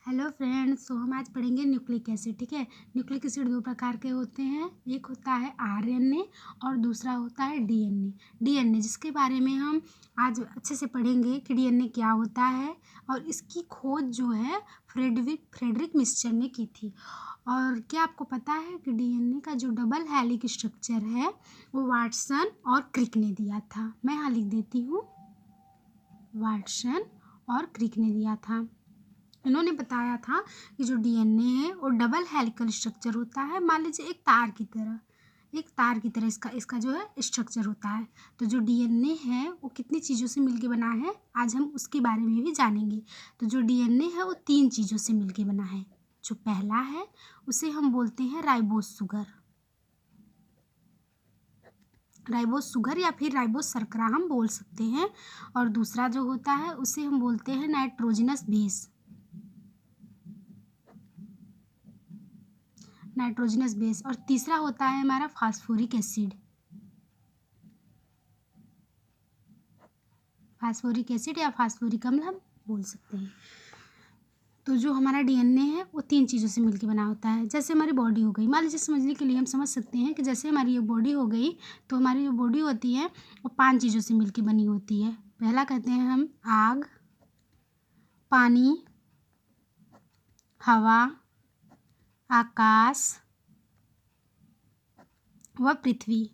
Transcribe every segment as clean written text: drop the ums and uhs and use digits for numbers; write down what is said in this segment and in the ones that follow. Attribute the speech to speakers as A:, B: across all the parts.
A: Hello friends, तो हम आज पढ़ेंगे न्यूक्लिक एसिड। ठीक है। न्यूक्लिक एसिड दो प्रकार के होते हैं, एक होता है आरएनए और दूसरा होता है डीएनए जिसके बारे में हम आज अच्छे से पढ़ेंगे कि डीएनए क्या होता है। और इसकी खोज जो है फ्रेडरिक मिस्चर ने की थी। और क्या आपको पता है कि डीएनए का जो डबल हेलिक स्ट्रक्चर है वो वाटसन और क्रिक ने दिया था। मैं यहाँ लिख देती हूँ, वाटसन और क्रिक ने दिया था। इन्होंने बताया था कि जो डीएनए है वो डबल हेलिकल स्ट्रक्चर होता है। मान लीजिए एक तार की तरह इसका जो है स्ट्रक्चर होता है। तो जो डीएनए है वो कितनी चीज़ों से मिलके बना है, आज हम उसके बारे में भी जानेंगे। तो जो डीएनए है वो 3 चीज़ों से मिलके बना है। जो पहला है उसे हम बोलते हैं राइबोस शुगर या फिर राइबोस शर्करा हम बोल सकते हैं। और दूसरा जो होता है उसे हम बोलते हैं नाइट्रोजनस बेस। और तीसरा होता है हमारा फास्फोरिक एसिड या फास्फोरिक अम्ल हम बोल सकते हैं। तो जो हमारा डीएनए है वो 3 चीज़ों से मिलकर बना होता है। जैसे हमारी बॉडी हो गई, मान लीजिए समझने के लिए हम समझ सकते हैं कि जैसे हमारी ये बॉडी हो गई, तो हमारी जो बॉडी होती है वो 5 चीज़ों से मिलकर बनी होती है। पहला कहते हैं हम आग, पानी, हवा, आकाश व पृथ्वी।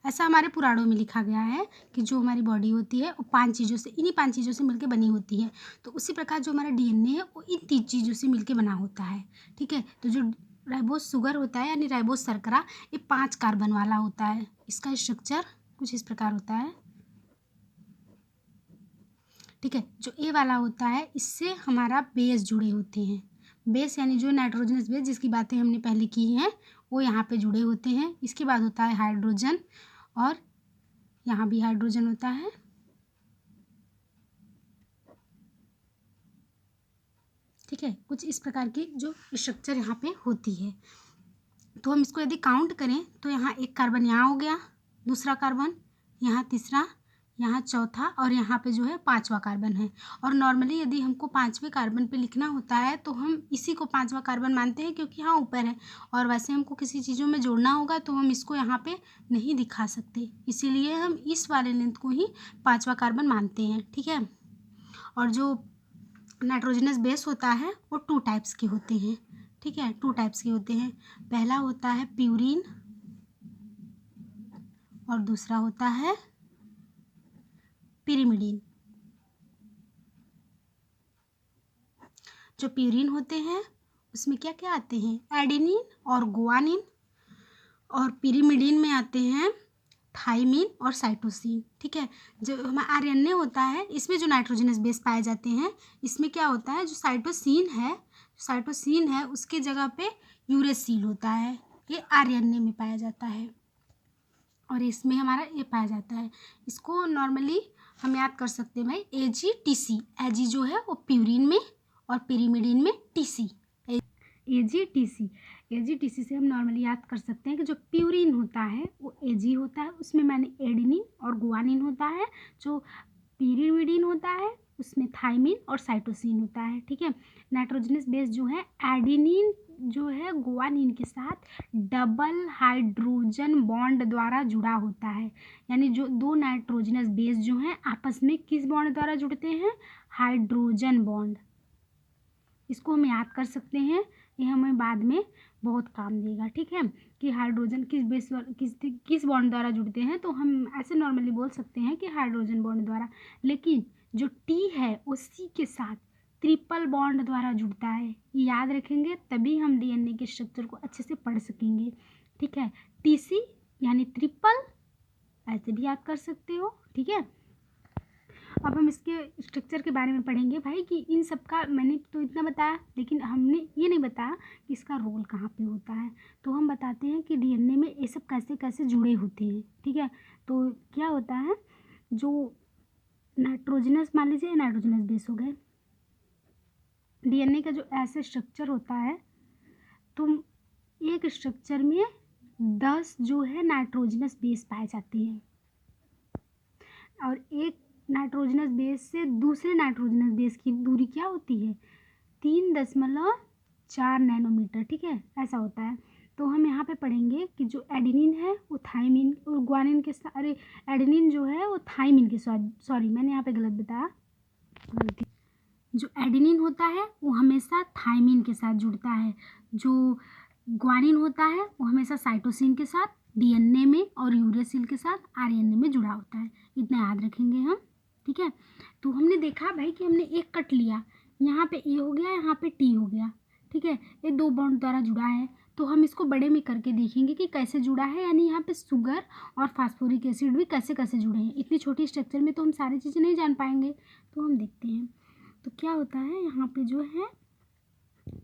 A: ऐसा हमारे पुराणों में लिखा गया है कि जो हमारी बॉडी होती है वो 5 चीज़ों से, इन्हीं 5 चीज़ों से मिलकर बनी होती है। तो उसी प्रकार जो हमारा डीएनए है वो इन 3 चीज़ों से मिलकर बना होता है। ठीक है। तो जो राइबोस शुगर होता है यानी राइबोस शर्करा, ये 5 कार्बन वाला होता है। इसका स्ट्रक्चर कुछ इस प्रकार होता है। ठीक है। जो ए वाला होता है इससे हमारा बेस जुड़े होते हैं। बेस यानी जो नाइट्रोजनस बेस जिसकी बातें हमने पहले की हैं वो यहाँ पे जुड़े होते हैं। इसके बाद होता है हाइड्रोजन, और यहाँ भी हाइड्रोजन होता है। ठीक है। कुछ इस प्रकार की जो स्ट्रक्चर यहाँ पे होती है। तो हम इसको यदि काउंट करें तो यहाँ एक कार्बन यहाँ हो गया, दूसरा कार्बन यहाँ, तीसरा यहाँ, चौथा, और यहाँ पे जो है 5वां कार्बन है। और नॉर्मली यदि हमको 5वें कार्बन पे लिखना होता है तो हम इसी को 5वां कार्बन मानते हैं क्योंकि यहाँ ऊपर है। और वैसे हमको किसी चीज़ों में जोड़ना होगा तो हम इसको यहाँ पे नहीं दिखा सकते, इसीलिए हम इस वाले लेंथ को ही 5वां कार्बन मानते हैं। ठीक है। और जो नाइट्रोजनस बेस होता है वो 2 टाइप्स के होते हैं। ठीक है। 2 टाइप्स के होते हैं। पहला होता है प्यूरिन और दूसरा होता है पिरिमिडीन। जो प्यूरिन होते हैं उसमें क्या क्या आते हैं, एडेनिन और गुआनिन। और पिरिमिडीन में आते हैं थाइमिन और साइटोसिन। ठीक है। जो हमारा आरएनए होता है इसमें जो नाइट्रोजनस बेस पाए जाते हैं, इसमें क्या होता है, जो साइटोसिन है उसके जगह पे यूरेसिल होता है। ये आरएनए में पाया जाता है और इसमें हमारा ये पाया जाता है। इसको नॉर्मली हम याद कर सकते हैं भाई, AGTC। एजी जो है वो प्यूरिन में और पिरिमिडीन में टीसी। एजीटीसी से हम नॉर्मली याद कर सकते हैं कि जो प्यूरिन होता है वो एजी होता है, उसमें मैंने एडेनिन और गुआनिन होता है। जो पिरिमिडीन होता है उसमें थाइमिन और साइटोसिन होता है। ठीक है। नाइट्रोजनस बेस जो है एडेनिन जो है गुआनिन के साथ डबल हाइड्रोजन बॉन्ड द्वारा जुड़ा होता है। यानी जो 2 नाइट्रोजनस बेस जो हैं आपस में किस बॉन्ड द्वारा जुड़ते हैं, हाइड्रोजन बॉन्ड। इसको हम याद कर सकते हैं, ये हमें बाद में बहुत काम देगा। ठीक है। कि हाइड्रोजन किस बॉन्ड द्वारा जुड़ते हैं, तो हम ऐसे नॉर्मली बोल सकते हैं कि हाइड्रोजन बॉन्ड द्वारा। लेकिन जो टी है उसी के साथ ट्रिपल बॉन्ड द्वारा जुड़ता है। ये याद रखेंगे तभी हम डीएनए के स्ट्रक्चर को अच्छे से पढ़ सकेंगे। ठीक है। टीसी यानी ट्रिपल, ऐसे भी याद कर सकते हो। ठीक है। अब हम इसके स्ट्रक्चर के बारे में पढ़ेंगे भाई कि इन सब का मैंने तो इतना बताया, लेकिन हमने ये नहीं बताया कि इसका रोल कहाँ पे होता है। तो हम बताते हैं कि डीएनए में ये सब कैसे कैसे जुड़े होते हैं। ठीक है। तो क्या होता है, जो नाइट्रोजनस, मान लीजिए नाइट्रोजनस बेस हो गए, डीएनए का जो ऐसे स्ट्रक्चर होता है, तो एक स्ट्रक्चर में 10 जो है नाइट्रोजनस बेस पाए जाते हैं। और एक नाइट्रोजनस बेस से दूसरे नाइट्रोजनस बेस की दूरी क्या होती है, 3.4 नैनोमीटर, ठीक है, ऐसा होता है। तो हम यहाँ पे पढ़ेंगे कि जो एडेनिन है वो थाइमिन और ग्वानिन के साथ, अरे एडेनिन जो है वो थाइमिन के साथ, सॉरी मैंने यहाँ पे गलत बताया, गलती। जो एडेनिन होता है वो हमेशा थाइमिन के साथ जुड़ता है, जो ग्वानिन होता है वो हमेशा साइटोसिन के साथ, डीएनए में, और यूरेसिल के साथ आरएनए में जुड़ा होता है। इतना याद रखेंगे हम, ठीक है। तो हमने देखा भाई कि हमने एक कट लिया, यहाँ पे ए हो गया, यहाँ पे टी हो गया, ठीक है, ये 2 बॉन्ड द्वारा जुड़ा है। तो हम इसको बड़े में करके देखेंगे कि कैसे जुड़ा है, यानी यहाँ पे शुगर और फास्फोरिक एसिड भी कैसे कैसे जुड़े हैं। इतनी छोटी स्ट्रक्चर में तो हम सारी चीज़ें नहीं जान पाएंगे, तो हम देखते हैं। तो क्या होता है, यहाँ पे जो है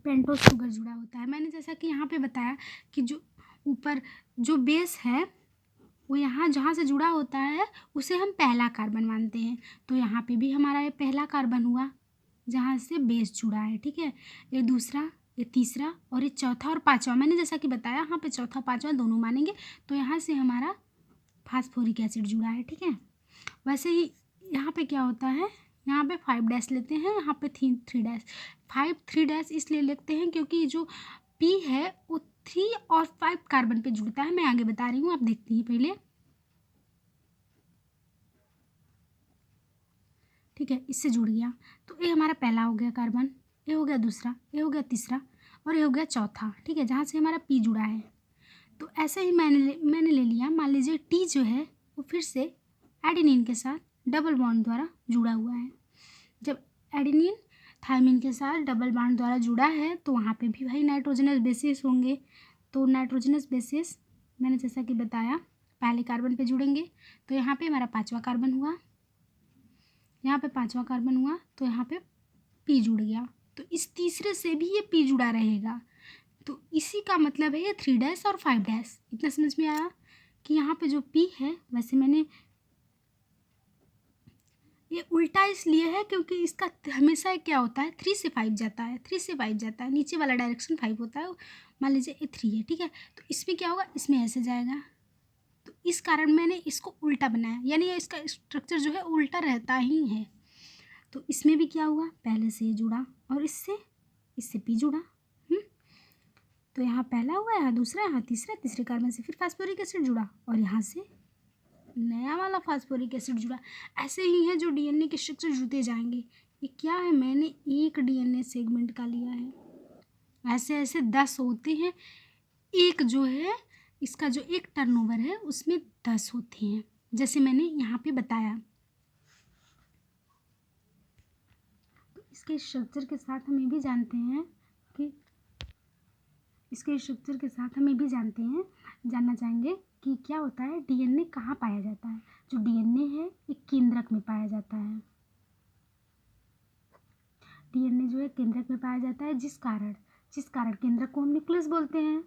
A: पेंटोस शुगर जुड़ा होता है। मैंने जैसा कि यहाँ पे बताया कि जो ऊपर जो बेस है वो यहाँ जहाँ से जुड़ा होता है उसे हम पहला कार्बन मानते हैं। तो यहाँ पे भी हमारा ये पहला कार्बन हुआ जहाँ से बेस जुड़ा है, ठीक है। ये दूसरा, ये तीसरा, और ये चौथा और पांचवा। मैंने जैसा कि बताया यहाँ पे चौथा पांचवा दोनों मानेंगे। तो यहाँ से हमारा फास्फोरिक एसिड जुड़ा है, ठीक है। वैसे ही यहाँ पे क्या होता है, यहाँ पे 5 डैश लेते हैं, यहाँ पे 3 डैश। 3 डैश इसलिए लिखते हैं क्योंकि जो P है वो 3 और 5 कार्बन पे जुड़ता है। मैं आगे बता रही हूँ, आप देखते हैं पहले, ठीक है, इससे जुड़ गया। तो ये हमारा पहला हो गया कार्बन, ये हो गया दूसरा, ये हो गया तीसरा, और ये हो गया चौथा, ठीक है, जहाँ से हमारा P जुड़ा है। तो ऐसे ही मैंने ले लिया, मान लीजिए T जो है वो फिर से एडेनिन के साथ डबल बॉन्ड द्वारा जुड़ा हुआ है। जब एडेनिन थाइमिन के साथ डबल बॉन्ड द्वारा जुड़ा है तो वहाँ पे भी भाई नाइट्रोजनस बेसिस होंगे। तो नाइट्रोजनस बेसिस मैंने जैसा कि बताया पहले कार्बन पे जुड़ेंगे। तो यहाँ पे हमारा 5वां कार्बन हुआ, यहाँ पे 5वां कार्बन हुआ, तो यहाँ पे P जुड़ गया। तो इस तीसरे से भी ये P जुड़ा रहेगा। तो इसी का मतलब है ये 3 डैश और 5 डैश। इतना समझ में आया कि यहाँ पे जो P है, वैसे मैंने ये उल्टा इसलिए है क्योंकि इसका हमेशा क्या होता है, 3 से 5 जाता है, 3 से 5 जाता है, नीचे वाला डायरेक्शन 5 होता है। मान लीजिए ये 3 है, ठीक है, तो इसमें क्या होगा, इसमें ऐसे जाएगा। तो इस कारण मैंने इसको उल्टा बनाया, यानी इसका स्ट्रक्चर जो है उल्टा रहता ही है। तो इसमें भी क्या हुआ, पहले से ये जुड़ा और इससे P जुड़ा। तो यहाँ पहला हुआ, यहाँ दूसरा, यहाँ तीसरा, तीसरे कार्बन से फिर फास्फोरिक एसिड जुड़ा, और यहाँ से नया वाला फास्फोरिक एसिड जुड़ा। ऐसे ही है जो डीएनए के स्ट्रक्चर जुड़ते जाएंगे। ये क्या है, मैंने एक डीएनए सेगमेंट का लिया है, ऐसे ऐसे 10 होते हैं। एक जो है इसका जो एक टर्नओवर है उसमें 10 होते हैं, जैसे मैंने यहाँ पे बताया। तो इसके स्ट्रक्चर के साथ हम ये भी जानते हैं कि जानना चाहेंगे कि क्या होता है, डीएनए कहाँ पाया जाता है। जो डीएनए है एक केंद्रक में पाया जाता है। डीएनए जो है केंद्रक में पाया जाता है, जिस कारण केंद्रक को हम न्यूक्लियस बोलते हैं।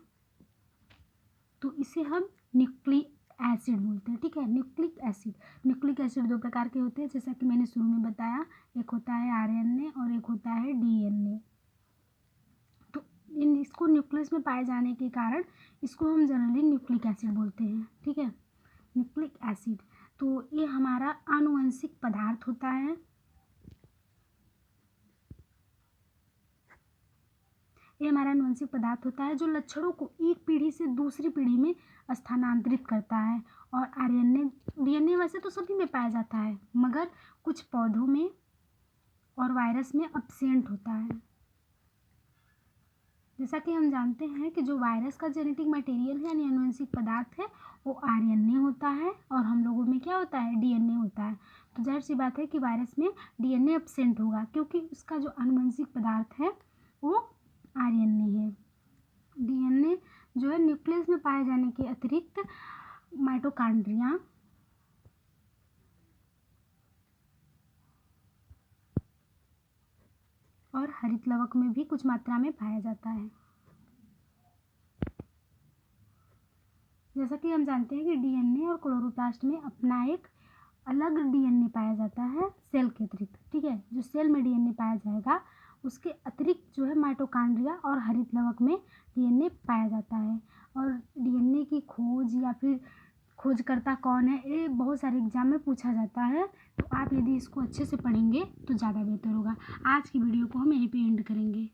A: तो इसे हम न्यूक्लिक एसिड बोलते हैं, ठीक है। न्यूक्लिक एसिड 2 प्रकार के होते हैं, जैसा कि मैंने शुरू में बताया, एक होता है आरएनए और एक होता है डीएनए। तो इसको न्यूक्लियस में पाए जाने के कारण इसको हम जनरली न्यूक्लिक एसिड बोलते हैं, ठीक है, न्यूक्लिक एसिड। तो ये हमारा आनुवंशिक पदार्थ होता है। जो लक्षणों को एक पीढ़ी से दूसरी पीढ़ी में स्थानांतरित करता है। और डीएनए वैसे तो सभी में पाया जाता है, मगर कुछ पौधों में और वायरस में एब्सेंट होता है। जैसा कि हम जानते हैं कि जो वायरस का जेनेटिक मटेरियल है यानी आनुवंशिक पदार्थ है वो आरएनए होता है, और हम लोगों में क्या होता है, डीएनए होता है। तो जाहिर सी बात है कि वायरस में डीएनए एब्सेंट होगा, क्योंकि उसका जो आनुवंशिक पदार्थ है वो आरएनए है। डीएनए जो है न्यूक्लियस में पाए जाने के अतिरिक्त माइटोकॉन्ड्रिया और हरित लवक में भी कुछ मात्रा में पाया जाता है। जैसा कि हम जानते हैं कि डीएनए और क्लोरोप्लास्ट में अपना एक अलग डीएनए पाया जाता है सेल के अतिरिक्त, ठीक है। जो सेल में डीएनए पाया जाएगा उसके अतिरिक्त जो है माइटोकॉन्ड्रिया और हरित लवक में डीएनए पाया जाता है। और डीएनए की खोज या फिर खोजकर्ता कौन है, ये बहुत सारे एग्ज़ाम में पूछा जाता है। तो आप यदि इसको अच्छे से पढ़ेंगे तो ज़्यादा बेहतर होगा। आज की वीडियो को हम यहीं पे एंड करेंगे।